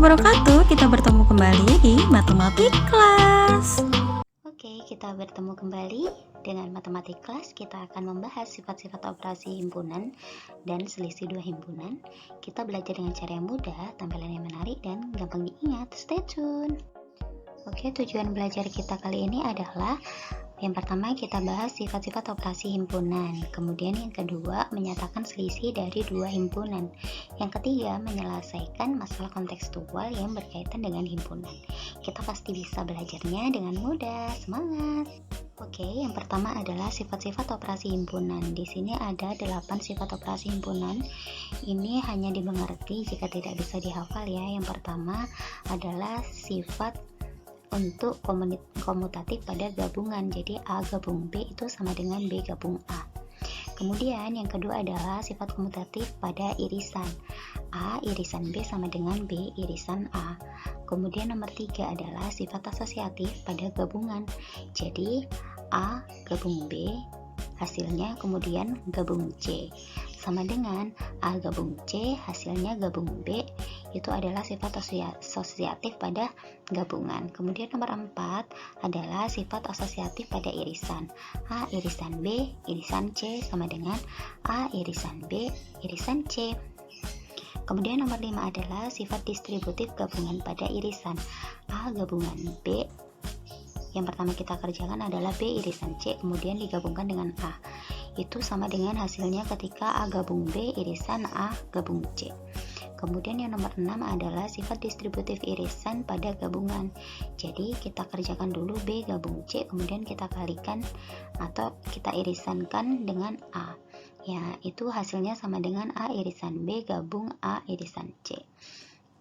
wabarakatuh. Kita bertemu kembali di Matematik Kelas. Oke, kita bertemu kembali dengan Matematik Kelas. Kita akan membahas sifat-sifat operasi himpunan dan selisih dua himpunan. Kita belajar dengan cara yang mudah, tampilan yang menarik, dan gampang diingat. Stay tune. Oke, tujuan belajar kita kali ini adalah yang pertama kita bahas sifat-sifat operasi himpunan. Kemudian yang kedua menyatakan selisih dari dua himpunan. Yang ketiga menyelesaikan masalah kontekstual yang berkaitan dengan himpunan. Kita pasti bisa belajarnya dengan mudah. Semangat! Oke, yang pertama adalah sifat-sifat operasi himpunan. Di sini ada 8 sifat operasi himpunan. Ini hanya dimengerti jika tidak bisa dihafal ya. Yang pertama adalah sifat untuk komutatif pada gabungan. Jadi A gabung B itu sama dengan B gabung A. Kemudian yang kedua adalah sifat komutatif pada irisan. A irisan B sama dengan B irisan A. Kemudian nomor 3 adalah sifat asosiatif pada gabungan. Jadi A gabung B hasilnya kemudian gabung C sama dengan A gabung C hasilnya gabung B, itu adalah sifat asosiatif pada gabungan. Kemudian nomor 4 adalah sifat asosiatif pada irisan. A irisan B irisan C sama dengan A irisan B irisan C. Kemudian nomor 5 adalah sifat distributif gabungan pada irisan. A gabungan B, yang pertama kita kerjakan adalah B irisan C kemudian digabungkan dengan A, itu sama dengan hasilnya ketika A gabung B irisan A gabung C. Kemudian yang nomor 6 adalah sifat distributif irisan pada gabungan. Jadi kita kerjakan dulu B gabung C kemudian kita kalikan atau kita irisankan dengan A, ya itu hasilnya sama dengan A irisan B gabung A irisan C.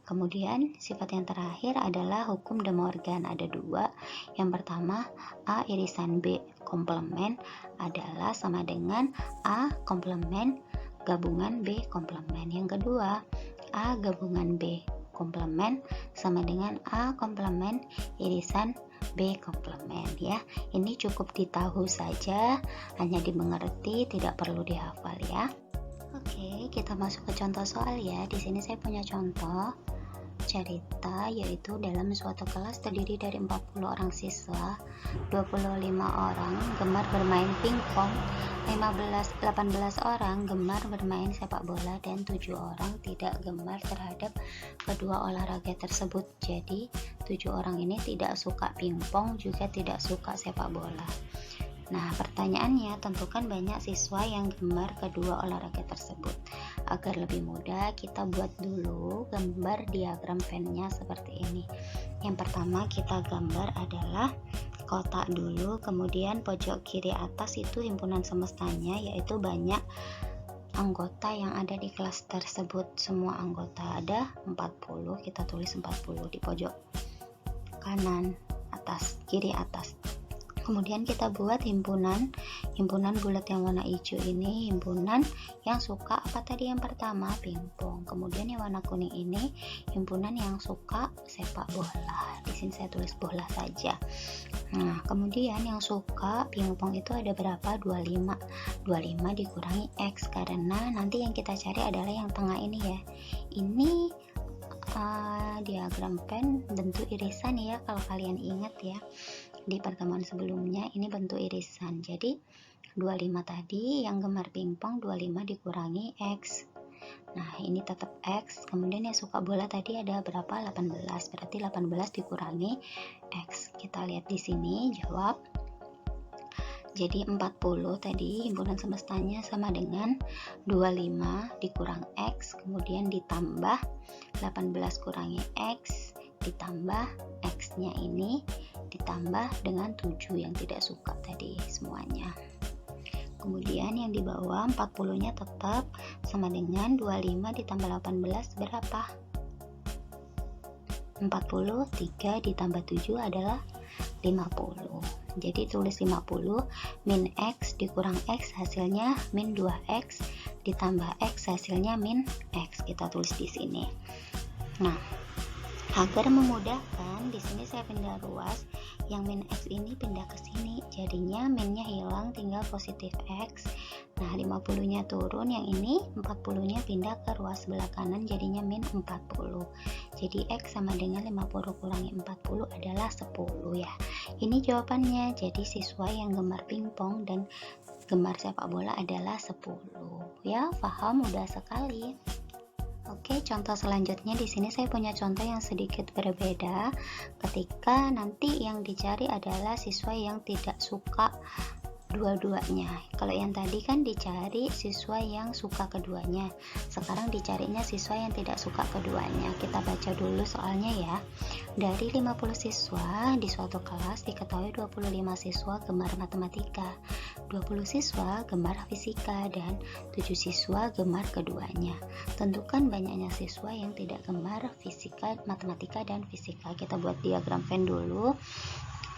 Kemudian sifat yang terakhir adalah hukum De Morgan. Ada 2. Yang pertama A irisan B komplement adalah sama dengan A komplement gabungan B komplement. Yang kedua A gabungan B komplement sama dengan A komplement irisan B komplement ya. Ini cukup ditahu saja, hanya dimengerti, tidak perlu dihafal ya. Oke, kita masuk ke contoh soal ya. Di sini saya punya contoh cerita, yaitu dalam suatu kelas terdiri dari 40 orang siswa, 25 orang gemar bermain pingpong, 18 orang gemar bermain sepak bola, dan 7 orang tidak gemar terhadap kedua olahraga tersebut. Jadi 7 orang ini tidak suka pingpong juga tidak suka sepak bola. Nah, pertanyaannya, tentukan banyak siswa yang gemar kedua olahraga tersebut. Agar lebih mudah, kita buat dulu gambar diagram Venn-nya seperti ini. Yang pertama kita gambar adalah kotak dulu, kemudian pojok kiri atas itu himpunan semestanya, yaitu banyak anggota yang ada di kelas tersebut. Semua anggota ada 40, kita tulis 40 di pojok kanan atas, kiri atas. Kemudian kita buat himpunan bulat yang warna hijau ini, himpunan yang suka apa tadi yang pertama? Pingpong. Kemudian yang warna kuning ini himpunan yang suka sepak bola. Di sini saya tulis bola saja. Nah, kemudian yang suka pingpong itu ada berapa? 25 dikurangi X, karena nanti yang kita cari adalah yang tengah ini ya. Ini diagram Venn bentuk irisan ya, kalau kalian ingat ya di pertemuan sebelumnya, ini bentuk irisan. Jadi 25 tadi yang gemar pingpong 25 dikurangi X. Nah, ini tetap X. Kemudian yang suka bola tadi ada berapa? 18. Berarti 18 dikurangi X. Kita lihat di sini jawab. Jadi 40 tadi himpunan semestanya sama dengan 25 dikurang X, kemudian ditambah 18 kurangi X, ditambah X-nya ini ditambah dengan 7 yang tidak suka tadi semuanya. Kemudian yang di bawah 40-nya tetap sama dengan 25 ditambah 18 berapa? 40, 3 ditambah 7 adalah 50. Jadi tulis 50 min X dikurang X hasilnya min 2X ditambah X hasilnya min X. Kita tulis di sini. Nah, agar memudahkan di sini saya pindah ruas. yang min X ini pindah ke sini, jadinya minnya hilang, tinggal positif X. Nah 50 nya turun, yang ini 40 nya pindah ke ruas sebelah kanan, jadinya min 40. Jadi X sama dengan 50 kurangi 40 adalah 10 ya. Ini jawabannya. Jadi siswa yang gemar pingpong dan gemar sepak bola adalah 10 ya. Paham? Mudah sekali. Oke, contoh selanjutnya di sini saya punya contoh yang sedikit berbeda. Ketika nanti yang dicari adalah siswa yang tidak suka dua-duanya. Kalau yang tadi kan dicari siswa yang suka keduanya, sekarang dicarinya siswa yang tidak suka keduanya. Kita baca dulu soalnya ya. Dari 50 siswa di suatu kelas diketahui 25 siswa gemar matematika, 20 siswa gemar fisika, dan 7 siswa gemar keduanya. Tentukan banyaknya siswa yang tidak gemar fisika, matematika, dan fisika. Kita buat diagram Venn dulu.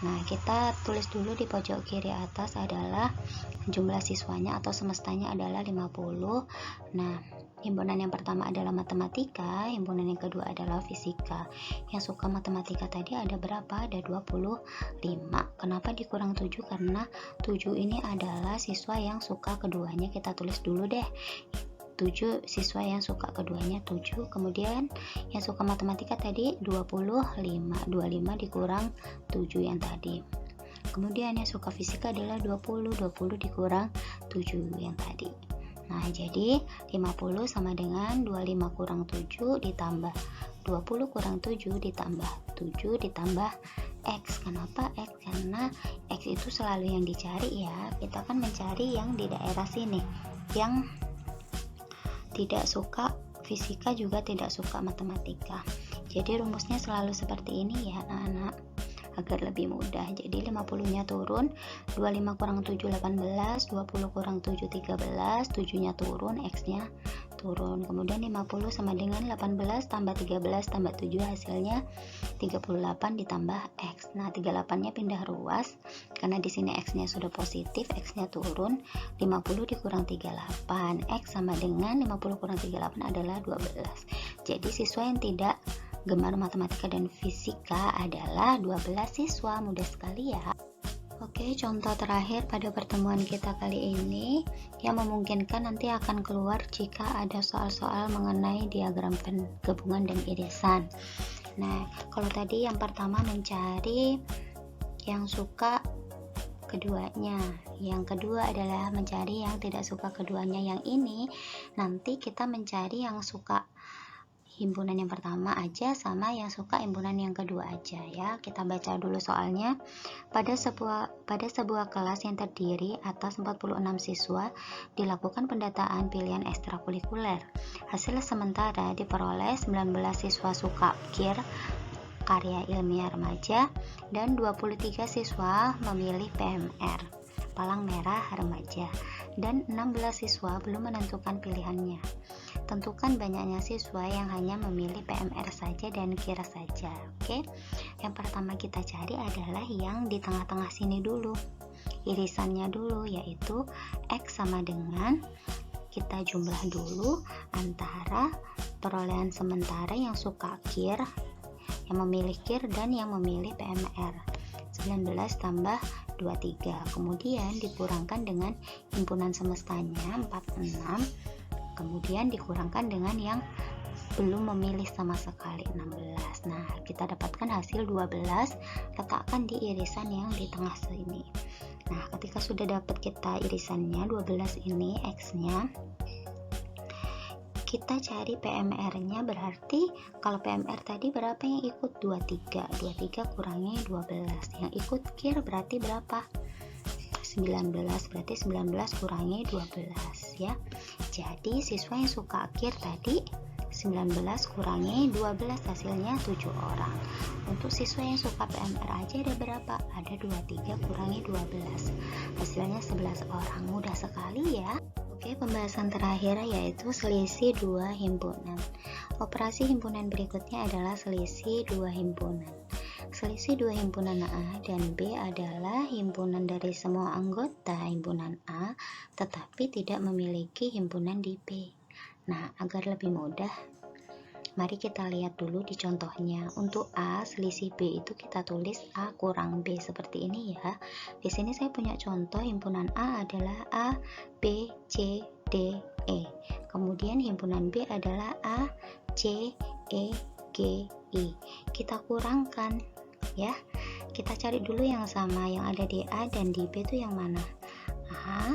Nah, kita tulis dulu di pojok kiri atas adalah jumlah siswanya atau semestanya adalah 50. Nah, himpunan yang pertama adalah matematika, himpunan yang kedua adalah fisika. Yang suka matematika tadi ada berapa? Ada 25. Kenapa dikurang 7? Karena 7 ini adalah siswa yang suka keduanya. Kita tulis dulu deh. 7 siswa yang suka keduanya 7, kemudian yang suka matematika tadi 25 dikurang 7 yang tadi, kemudian yang suka fisika adalah 20 dikurang 7 yang tadi. Nah jadi 50 sama dengan 25 kurang 7 ditambah 20 kurang 7 ditambah 7 ditambah X. Kenapa X? Karena X itu selalu yang dicari ya. Kita kan mencari yang di daerah sini, yang tidak suka fisika juga tidak suka matematika. Jadi rumusnya selalu seperti ini ya anak-anak, agar lebih mudah. Jadi 50 nya turun, 25 kurang 7 18, 20 kurang 7 13, 7 nya turun, X nya turun. Kemudian 50 sama dengan 18 tambah 13 tambah 7 hasilnya 38 ditambah X. Nah 38 nya pindah ruas karena di sini X nya sudah positif, X nya turun. 50 dikurang 38, X sama dengan 50 kurang 38 adalah 12. Jadi siswa yang tidak gemar matematika dan fisika adalah 12 siswa. Mudah sekali ya. Oke, contoh terakhir pada pertemuan kita kali ini yang memungkinkan nanti akan keluar jika ada soal-soal mengenai diagram penggabungan dan irisan. Nah, kalau tadi yang pertama mencari yang suka keduanya, yang kedua adalah mencari yang tidak suka keduanya. Yang ini nanti kita mencari yang suka himpunan yang pertama aja sama yang suka himpunan yang kedua aja ya. Kita baca dulu soalnya. Pada sebuah kelas yang terdiri atas 46 siswa dilakukan pendataan pilihan ekstrakurikuler. Hasil sementara diperoleh 19 siswa suka kir karya ilmiah remaja dan 23 siswa memilih PMR palang merah remaja dan 16 siswa belum menentukan pilihannya. Tentukan banyaknya siswa yang hanya memilih PMR saja dan kir saja. Oke. Yang pertama kita cari adalah yang di tengah-tengah sini dulu. Irisannya dulu, yaitu X sama dengan, kita jumlah dulu antara perolehan sementara yang suka kir, yang memilih kir dan yang memilih PMR. 19 tambah 23, kemudian dikurangkan dengan himpunan semestanya 46, kemudian dikurangkan dengan yang belum memilih sama sekali 16. Nah, kita dapatkan hasil 12, letakkan di irisan yang di tengah sini. Nah, ketika sudah dapat kita irisannya 12 ini X-nya, kita cari PMR-nya. Berarti kalau PMR tadi berapa yang ikut? 23 kurangi 12. Yang ikut kir berarti berapa? 19. Berarti 19 kurangi 12 ya. Jadi siswa yang suka kir tadi 19 kurangi 12 hasilnya 7 orang. Untuk siswa yang suka PMR aja ada berapa? Ada 23 kurangi 12. Hasilnya 11 orang. Mudah sekali ya. Oke, pembahasan terakhir yaitu selisih dua himpunan. Operasi himpunan berikutnya adalah selisih dua himpunan. Selisih dua himpunan A dan B adalah himpunan dari semua anggota himpunan A, tetapi tidak memiliki himpunan di B. Nah, agar lebih mudah, Mari kita lihat dulu di contohnya. Untuk A, selisih B itu kita tulis A kurang B seperti ini ya. Di sini saya punya contoh himpunan A adalah A, B, C, D, E. Kemudian himpunan B adalah A, C, E, G, I. Kita kurangkan ya. Kita cari dulu yang sama, yang ada di A dan di B itu yang mana? A,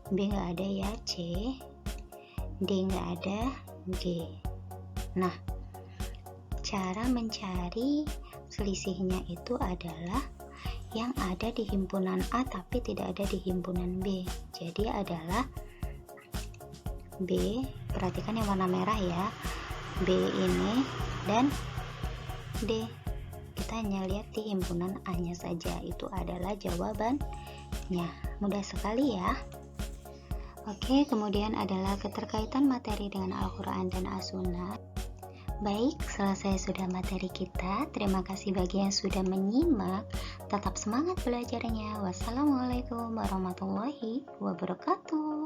B nggak ada ya, C, D nggak ada, G. Nah, cara mencari selisihnya itu adalah yang ada di himpunan A tapi tidak ada di himpunan B. Jadi adalah B, perhatikan yang warna merah ya, B ini dan D. Kita hanya lihat di himpunan A-nya saja, itu adalah jawabannya. Mudah sekali ya. Oke, kemudian adalah keterkaitan materi dengan Al-Quran dan As-Sunnah. Baik, selesai sudah materi kita. Terima kasih bagi yang sudah menyimak. Tetap semangat belajarnya. Wassalamualaikum warahmatullahi wabarakatuh.